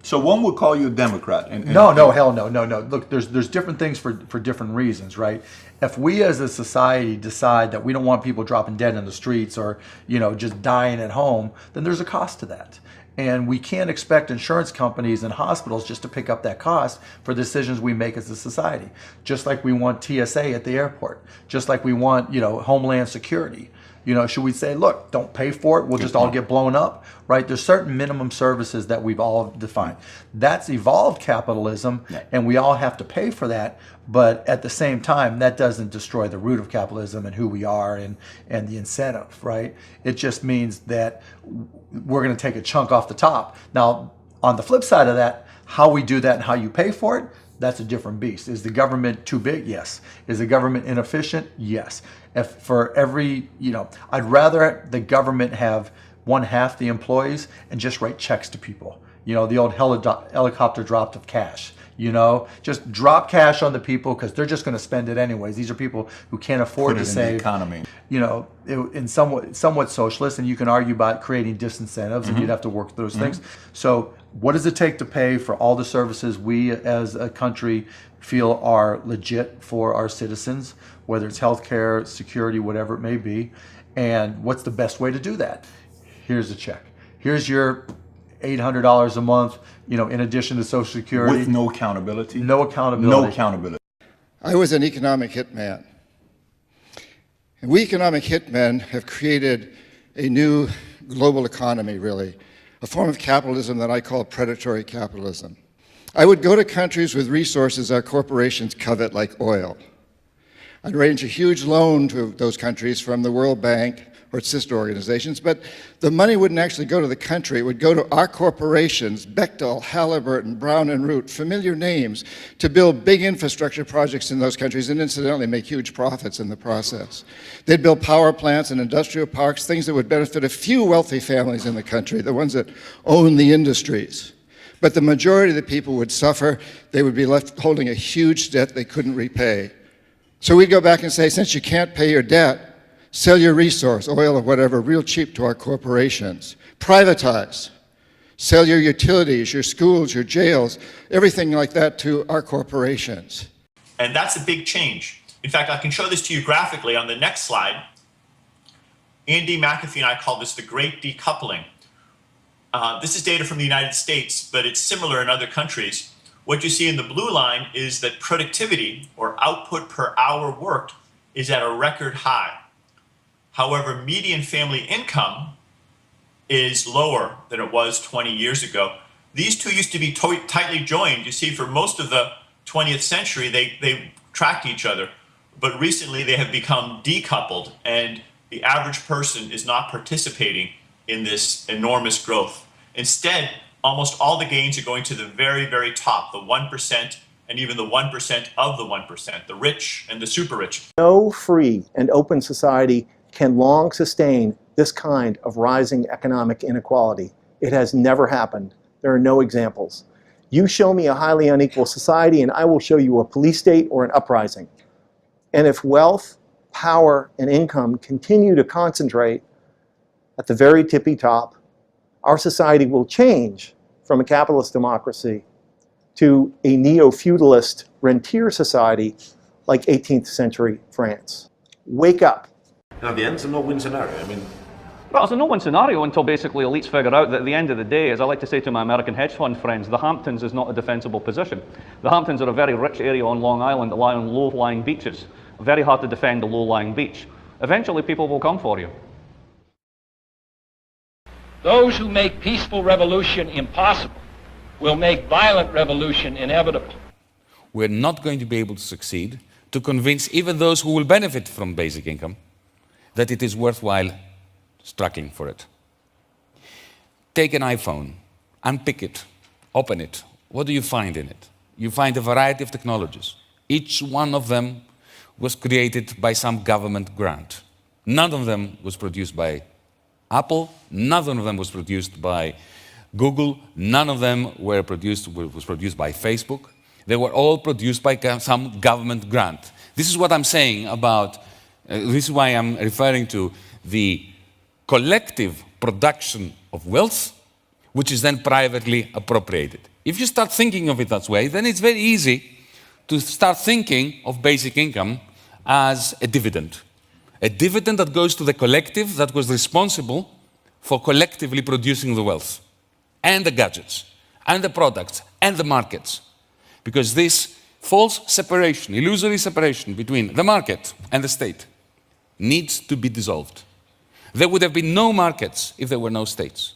So one would call you a Democrat. No, hell no. Look, there's different things for different reasons, right? If we as a society decide that we don't want people dropping dead in the streets or, you know, just dying at home, then there's a cost to that. And we can't expect insurance companies and hospitals just to pick up that cost for decisions we make as a society. Just like we want TSA at the airport. Just like we want, you know, Homeland Security. You know, should we say, look, don't pay for it, we'll just all get blown up, right? There's certain minimum services that we've all defined. That's evolved capitalism, and we all have to pay for that, but at the same time, that doesn't destroy the root of capitalism and who we are and the incentive, right? It just means that we're gonna take a chunk off the top. Now, on the flip side of that, how we do that and how you pay for it, that's a different beast. Is the government too big? Yes. Is the government inefficient? Yes. If for every, you know, I'd rather the government have 1/2 the employees and just write checks to people. You know, the old helicopter drop of cash. You know, just drop cash on the people because they're just going to spend it anyways. These are people who can't afford to save. The economy. You know, in somewhat socialist, and you can argue about creating disincentives, and you'd have to work through those things. So, what does it take to pay for all the services we as a country feel are legit for our citizens, whether it's healthcare, security, whatever it may be, and what's the best way to do that? Here's a check. Here's your $800 a month, you know, in addition to Social Security. With no accountability? No accountability. No accountability. I was an economic hitman. And we economic hitmen have created a new global economy, really, a form of capitalism that I call predatory capitalism. I would go to countries with resources our corporations covet, like oil. I'd arrange a huge loan to those countries from the World Bank or its sister organizations, but the money wouldn't actually go to the country. It would go to our corporations, Bechtel, Halliburton, Brown and Root, familiar names, to build big infrastructure projects in those countries and incidentally make huge profits in the process. They'd build power plants and industrial parks, things that would benefit a few wealthy families in the country, the ones that own the industries. But the majority of the people would suffer. They would be left holding a huge debt they couldn't repay. So we'd go back and say, since you can't pay your debt, sell your resource, oil or whatever, real cheap to our corporations. Privatize. Sell your utilities, your schools, your jails, everything like that to our corporations. And that's a big change. In fact, I can show this to you graphically on the next slide. Andy McAfee and I call this the great decoupling. This is data from the United States, but it's similar in other countries. What you see in the blue line is that productivity, or output per hour worked, is at a record high. However, median family income is lower than it was 20 years ago. These two used to be tightly joined. You see, for most of the 20th century, they tracked each other. But recently, they have become decoupled, and the average person is not participating in this enormous growth. Instead, almost all the gains are going to the very, very top, the 1%, and even the 1% of the 1%, the rich and the super rich. No free and open society can long sustain this kind of rising economic inequality. It has never happened. There are no examples. You show me a highly unequal society and I will show you a police state or an uprising. And if wealth, power, and income continue to concentrate at the very tippy top, our society will change from a capitalist democracy to a neo-feudalist rentier society like 18th century France. Wake up. Now, the end's a no-win scenario. I mean, well, it's a no-win scenario until basically elites figure out that at the end of the day, as I like to say to my American hedge fund friends, the Hamptons is not a defensible position. The Hamptons are a very rich area on Long Island that lie on low-lying beaches. Very hard to defend a low-lying beach. Eventually, people will come for you. Those who make peaceful revolution impossible will make violent revolution inevitable. We're not going to be able to succeed to convince even those who will benefit from basic income that it is worthwhile striking for it. Take an iPhone, unpick it, open it. What do you find in it? You find a variety of technologies. Each one of them was created by some government grant. None of them was produced by Apple, none of them was produced by Google, none of them was produced by Facebook. They were all produced by some government grant. This is what I'm saying about, this is why I'm referring to the collective production of wealth, which is then privately appropriated. If you start thinking of it that way, then it's very easy to start thinking of basic income as a dividend that goes to the collective that was responsible for collectively producing the wealth, and the gadgets, and the products, and the markets. Because this false separation, illusory separation between the market and the state needs to be dissolved. There would have been no markets if there were no states.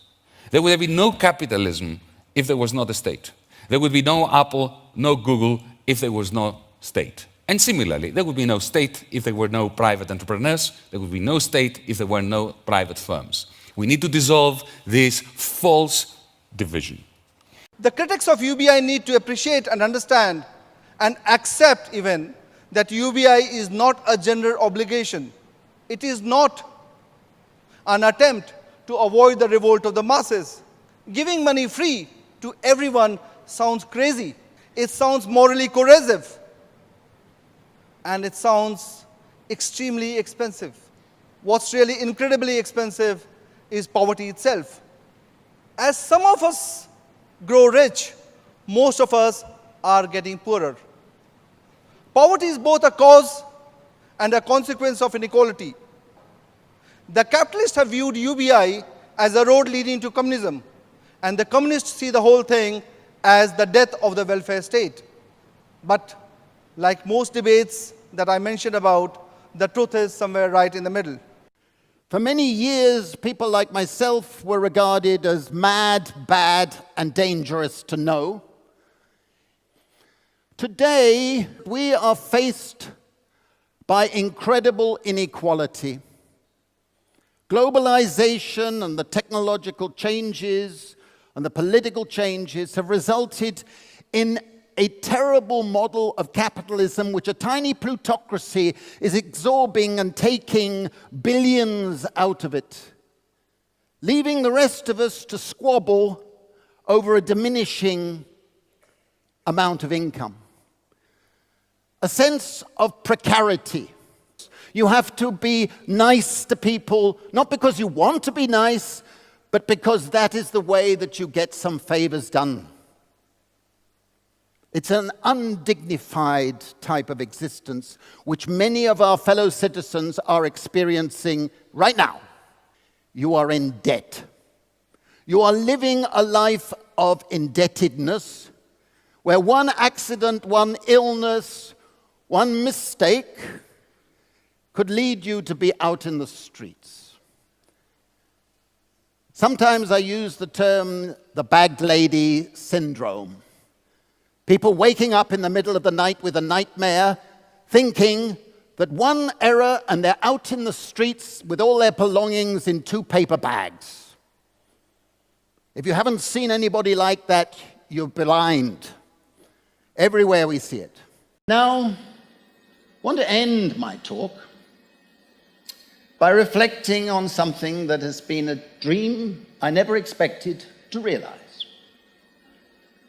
There would have been no capitalism if there was not a state. There would be no Apple, no Google if there was no state. And similarly, there would be no state if there were no private entrepreneurs. There would be no state if there were no private firms. We need to dissolve this false division. The critics of UBI need to appreciate and understand and accept even that UBI is not a gender obligation. It is not an attempt to avoid the revolt of the masses. Giving money free to everyone sounds crazy. It sounds morally corrosive. And it sounds extremely expensive. What's really incredibly expensive is poverty itself. As some of us grow rich, most of us are getting poorer. Poverty is both a cause and a consequence of inequality. The capitalists have viewed UBI as a road leading to communism, and the communists see the whole thing as the death of the welfare state. But like most debates that I mentioned about, the truth is somewhere right in the middle. For many years, people like myself were regarded as mad, bad, and dangerous to know. Today, we are faced by incredible inequality. Globalization and the technological changes and the political changes have resulted in a terrible model of capitalism which a tiny plutocracy is absorbing and taking billions out of it, leaving the rest of us to squabble over a diminishing amount of income. A sense of precarity. You have to be nice to people, not because you want to be nice, but because that is the way that you get some favors done. It's an undignified type of existence which many of our fellow citizens are experiencing right now. you are in debt. You are living a life of indebtedness, where one accident, one illness, one mistake could lead you to be out in the streets. Sometimes I use the term the bagged lady syndrome. People waking up in the middle of the night with a nightmare, thinking that one error and they're out in the streets with all their belongings in 2 paper bags. If you haven't seen anybody like that, you're blind. Everywhere we see it. Now, I want to end my talk by reflecting on something that has been a dream I never expected to realize.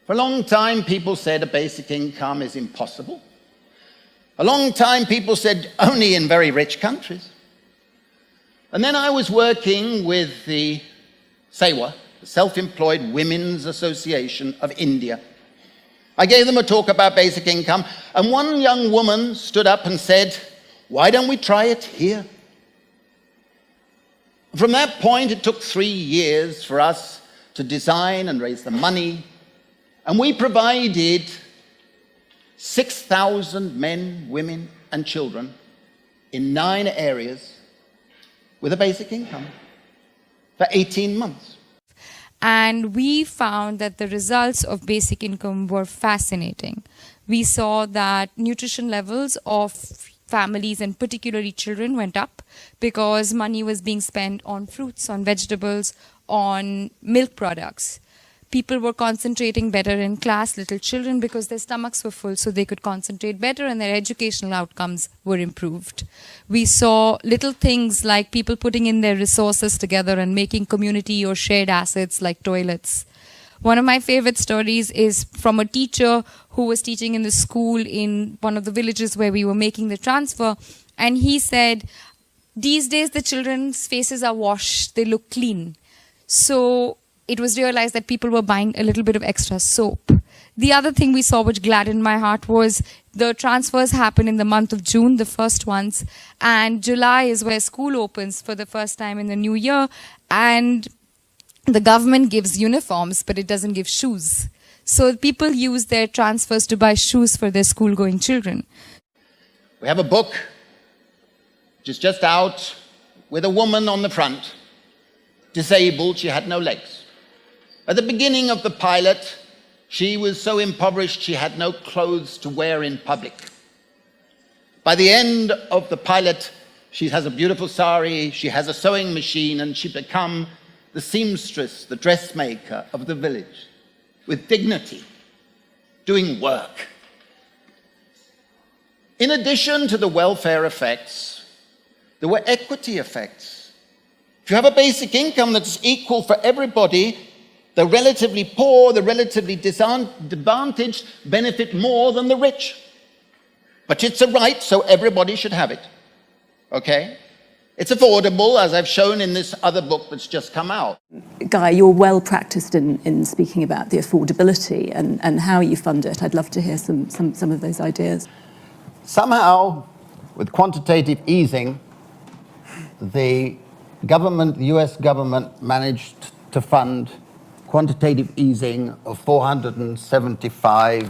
For a long time, people said a basic income is impossible. A long time, people said only in very rich countries. And then I was working with the SEWA, the Self-Employed Women's Association of India. I gave them a talk about basic income, and one young woman stood up and said, "Why don't we try it here?" From that point, it took 3 years for us to design and raise the money, and we provided 6,000 men, women, and children in 9 areas with a basic income for 18 months. And we found that the results of basic income were fascinating. We saw that nutrition levels of families and particularly children went up because money was being spent on fruits, on vegetables, on milk products. People were concentrating better in class, little children, because their stomachs were full, so they could concentrate better and their educational outcomes were improved. We saw little things like people putting in their resources together and making community or shared assets like toilets. One of my favorite stories is from a teacher who was teaching in the school in one of the villages where we were making the transfer, and he said, these days the children's faces are washed, they look clean. So it was realized that people were buying a little bit of extra soap. The other thing we saw which gladdened my heart was the transfers happen in the month of June, the first ones, and July is where school opens for the first time in the new year, and the government gives uniforms, but it doesn't give shoes. So people use their transfers to buy shoes for their school-going children. We have a book which is just out with a woman on the front, disabled, she had no legs. At the beginning of the pilot, she was so impoverished she had no clothes to wear in public. By the end of the pilot, she has a beautiful sari, she has a sewing machine, and she become the seamstress, the dressmaker of the village, with dignity, doing work. In addition to the welfare effects, there were equity effects. If you have a basic income that's equal for everybody, the relatively poor, the relatively disadvantaged benefit more than the rich. But it's a right, so everybody should have it. Okay? It's affordable, as I've shown in this other book that's just come out. Guy, you're well practiced in speaking about the affordability and how you fund it. I'd love to hear some of those ideas. Somehow, with quantitative easing, the government, the US government, managed to fund quantitative easing of $475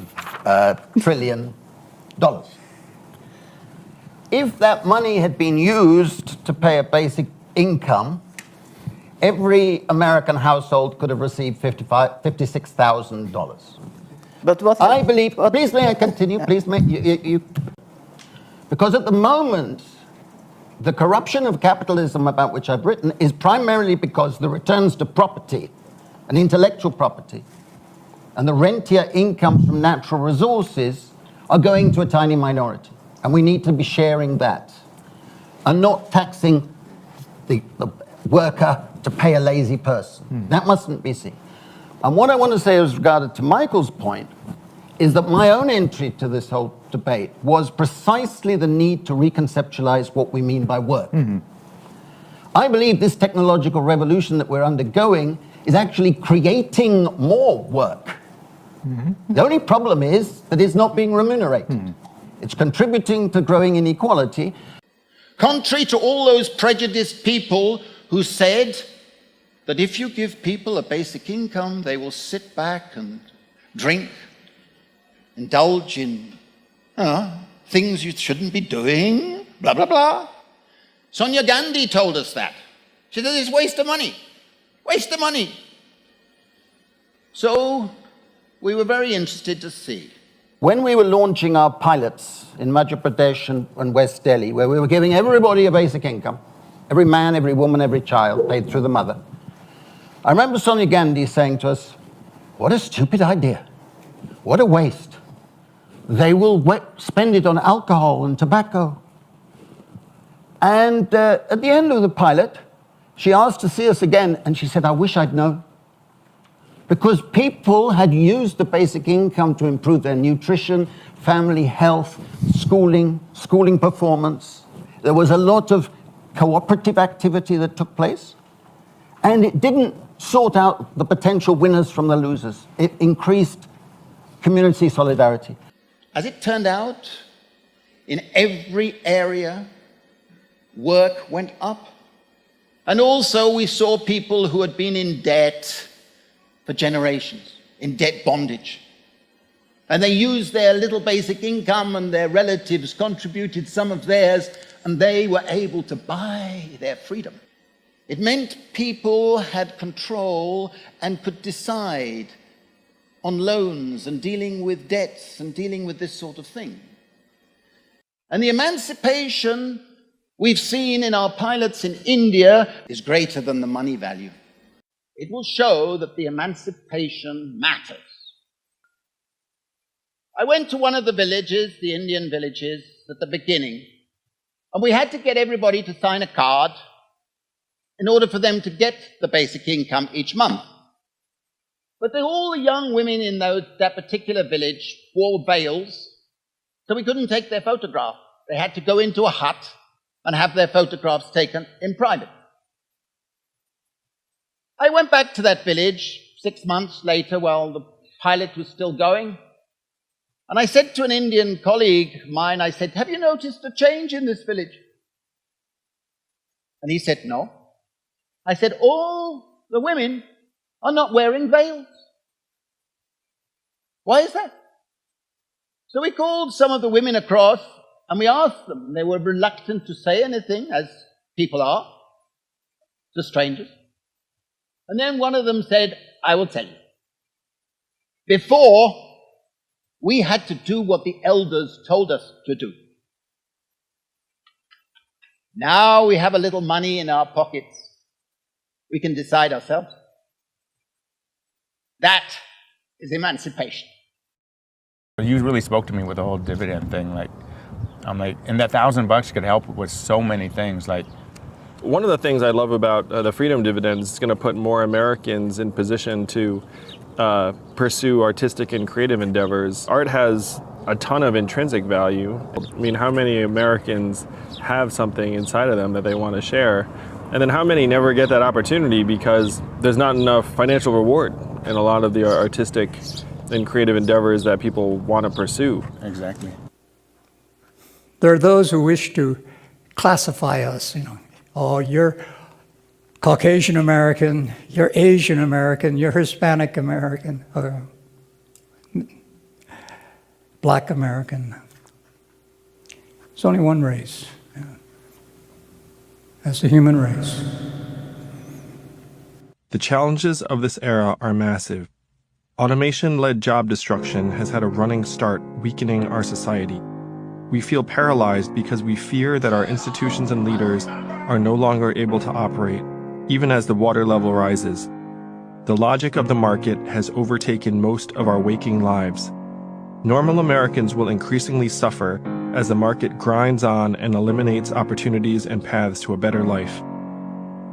trillion. If that money had been used to pay a basic income, every American household could have received $56,000. But what I believe, please may I continue, please may you because at the moment, the corruption of capitalism about which I've written is primarily because the returns to property and intellectual property and the rentier incomes from natural resources are going to a tiny minority. And we need to be sharing that and not taxing the worker to pay a lazy person. That mustn't be seen. And what I want to say as regarded to Michael's point is that my own entry to this whole debate was precisely the need to reconceptualize what we mean by work. I believe this technological revolution that we're undergoing is actually creating more work. The only problem is that it's not being remunerated. It's contributing to growing inequality. Contrary to all those prejudiced people who said that if you give people a basic income, they will sit back and drink, indulge in things you shouldn't be doing, blah, blah, blah. Sonia Gandhi told us that. She said it's waste of money. Waste of money. So we were very interested to see. When we were launching our pilots in Madhya Pradesh and West Delhi, where we were giving everybody a basic income, every man, every woman, every child, paid through the mother, I remember Sonia Gandhi saying to us, what a stupid idea. What a waste. They will spend it on alcohol and tobacco. And at the end of the pilot, she asked to see us again, and she said, I wish I'd known. Because people had used the basic income to improve their nutrition, family health, schooling performance. There was a lot of cooperative activity that took place. And it didn't sort out the potential winners from the losers. It increased community solidarity. As it turned out, in every area, work went up. And also we saw people who had been in debt for generations, in debt bondage. And they used their little basic income, and their relatives contributed some of theirs, and they were able to buy their freedom. It meant people had control and could decide on loans and dealing with debts and dealing with this sort of thing. And the emancipation we've seen in our pilots in India is greater than the money value. It will show that the emancipation matters. I went to one of the villages, the Indian villages, at the beginning, and we had to get everybody to sign a card in order for them to get the basic income each month. But all the young women in that particular village wore veils, so we couldn't take their photograph. They had to go into a hut and have their photographs taken in private. I went back to that village 6 months later while the pilot was still going, and I said to an Indian colleague of mine, I said, have you noticed a change in this village? And he said, no. I said, all the women are not wearing veils. Why is that? So we called some of the women across and we asked them, and they were reluctant to say anything, as people are, to strangers. And then one of them said, I will tell you. Before, we had to do what the elders told us to do. Now we have a little money in our pockets. We can decide ourselves. That is emancipation. You really spoke to me with the whole dividend thing. I'm like, and that $1,000 could help with so many things. One of the things I love about the Freedom Dividend is it's going to put more Americans in position to pursue artistic and creative endeavors. Art has a ton of intrinsic value. I mean, how many Americans have something inside of them that they want to share? And then how many never get that opportunity because there's not enough financial reward in a lot of the artistic and creative endeavors that people want to pursue? Exactly. There are those who wish to classify us, oh, you're Caucasian American, you're Asian American, you're Hispanic American, or Black American. There's only one race. That's the human race. The challenges of this era are massive. Automation-led job destruction has had a running start, weakening our society. We feel paralyzed because we fear that our institutions and leaders are no longer able to operate, even as the water level rises. The logic of the market has overtaken most of our waking lives. Normal Americans will increasingly suffer as the market grinds on and eliminates opportunities and paths to a better life.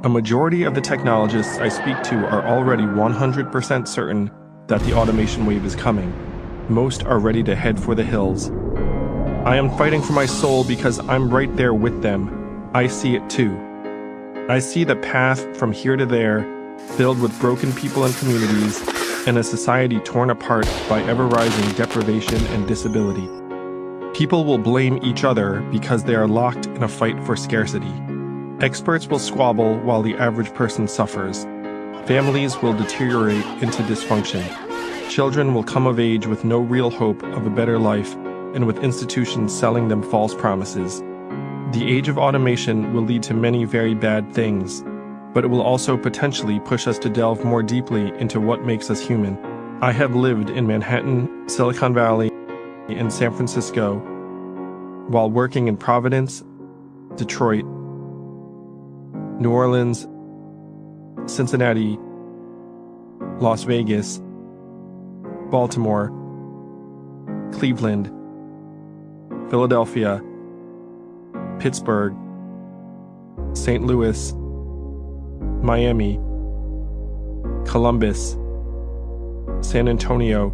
A majority of the technologists I speak to are already 100% certain that the automation wave is coming. Most are ready to head for the hills. I am fighting for my soul because I'm right there with them. I see it too. I see the path from here to there, filled with broken people and communities, and a society torn apart by ever-rising deprivation and disability. People will blame each other because they are locked in a fight for scarcity. Experts will squabble while the average person suffers. Families will deteriorate into dysfunction. Children will come of age with no real hope of a better life and with institutions selling them false promises. The age of automation will lead to many very bad things, but it will also potentially push us to delve more deeply into what makes us human. I have lived in Manhattan, Silicon Valley, and San Francisco, while working in Providence, Detroit, New Orleans, Cincinnati, Las Vegas, Baltimore, Cleveland, Philadelphia, Pittsburgh, St. Louis, Miami, Columbus, San Antonio,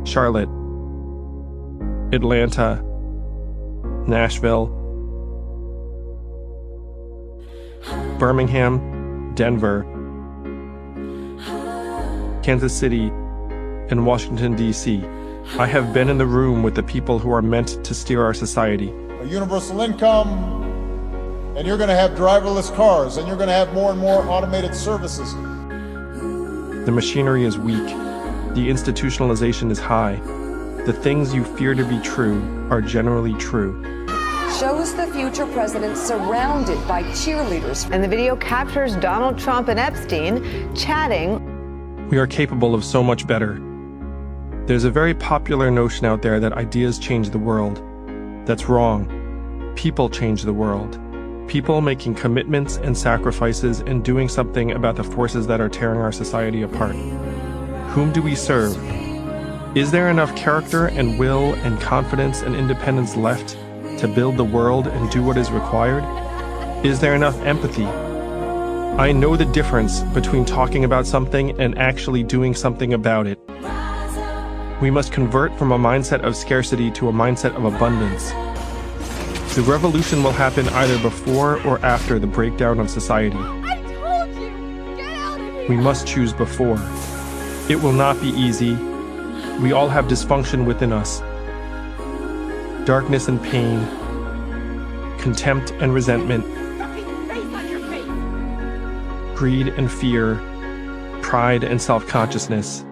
Charlotte, Atlanta, Nashville, Birmingham, Denver, Kansas City, and Washington, D.C. I have been in the room with the people who are meant to steer our society. A universal income, and you're going to have driverless cars, and you're going to have more and more automated services. The machinery is weak. The institutionalization is high. The things you fear to be true are generally true. Shows the future president surrounded by cheerleaders. And the video captures Donald Trump and Epstein chatting. We are capable of so much better. There's a very popular notion out there that ideas change the world. That's wrong. People change the world. People making commitments and sacrifices and doing something about the forces that are tearing our society apart. Whom do we serve? Is there enough character and will and confidence and independence left to build the world and do what is required? Is there enough empathy? I know the difference between talking about something and actually doing something about it. We must convert from a mindset of scarcity to a mindset of abundance. The revolution will happen either before or after the breakdown of society. I told you! Get out of here! We must choose before. It will not be easy. We all have dysfunction within us. Darkness and pain, contempt and resentment, greed and fear, pride and self-consciousness.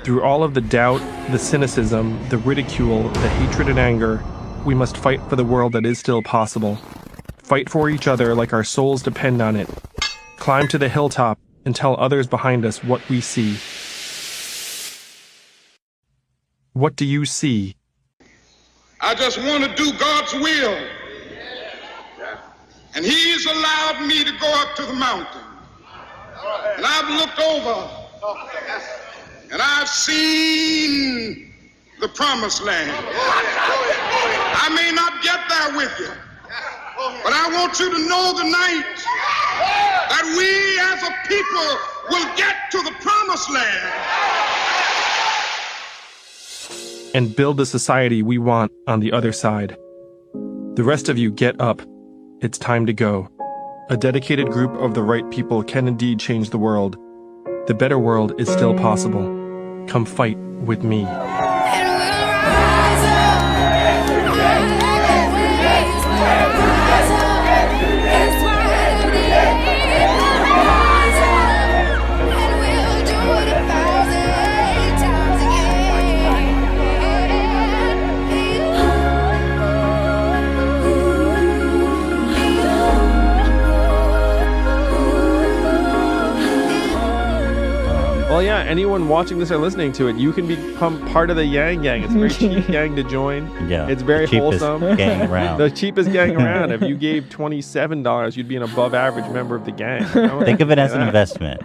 Through all of the doubt, the cynicism, the ridicule, the hatred and anger, we must fight for the world that is still possible. Fight for each other like our souls depend on it. Climb to the hilltop and tell others behind us what we see. What do you see? I just want to do God's will. And He's allowed me to go up to the mountain. And I've looked over and I've seen the promised land. I may not get there with you, but I want you to know tonight that we as a people will get to the promised land. And build the society we want on the other side. The rest of you get up. It's time to go. A dedicated group of the right people can indeed change the world. The better world is still possible. Come fight with me. Well, yeah, anyone watching this or listening to it, you can become part of the Yang Gang. It's a very cheap gang to join. Yeah, it's very the cheapest wholesome. gang around. The cheapest gang around. If you gave $27, you'd be an above average member of the gang. Think of it as an investment.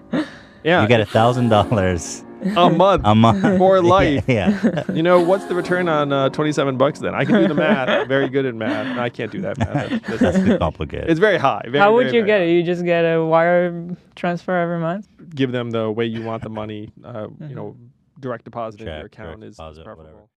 Yeah. You get $1,000 a month. A month. For life. Yeah. You know, what's the return on $27 then? I can do the math. I'm very good at math. I can't do that math. That's too complicated. It's very high. Very, How would very, you very get high. it? You just get a wire transfer every month? Give them the way you want the money, you know, direct deposit in your account is preferable.